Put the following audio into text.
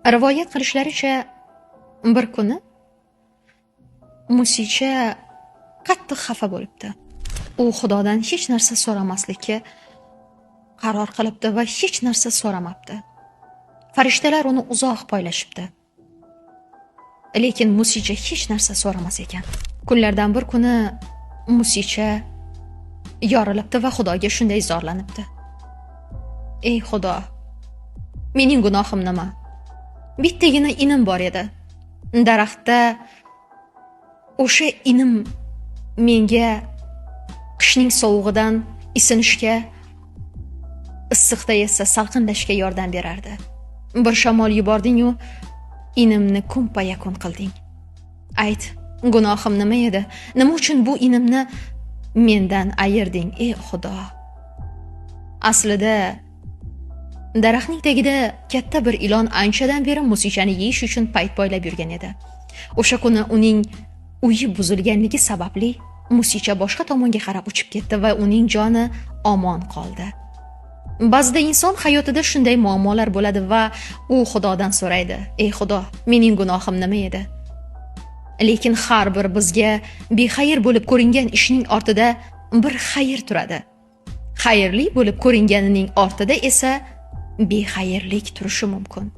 Rivoyat qilishlaricha, bir kuni musicha qattiq xafa bo'libdi. U Xudodan hech narsa so'ramaslikka qaror qilibdi va hech narsa so'ramabdi. Farishtalar uni uzoq poylashibdi. Lekin musicha hech narsa so'ramas ekan. Kunlardan bir kuni musicha yorilibdi va Xudoga shunday zorlanibdi. Ey Xudo, mening gunohim nima? Bittagina inim bor edi. Daraxtda o'sha inim menga qishning sovug'idan isinishga, issiqda esa salqinlashga yordam berardi. Bir shamol yubording-u, inimni kun-payakun qilding. Ayt, gunohim nima edi? Nima uchun bu inimni mendan ayirding, ey Xudo? Aslida daraxtning tagida katta bir ilon anchadan beri musichani yeyish uchun payt poylab yurgan edi. O'sha kuni uning uyi buzilganligi sababli musicha boshqa tomonga qarab uchib ketdi va uning joni omon qoldi. Ba'zida inson hayotida shunday muammolar bo'ladi va u Xudodan so'raydi: "Ey Xudo, mening gunohim nima edi?" Lekin har bir bizga bexayr bo'lib ko'ringan ishning ortida bir xayr turadi. Xayrli bo'lib ko'ringanining ortida esa bexayrlik turishi mumkin.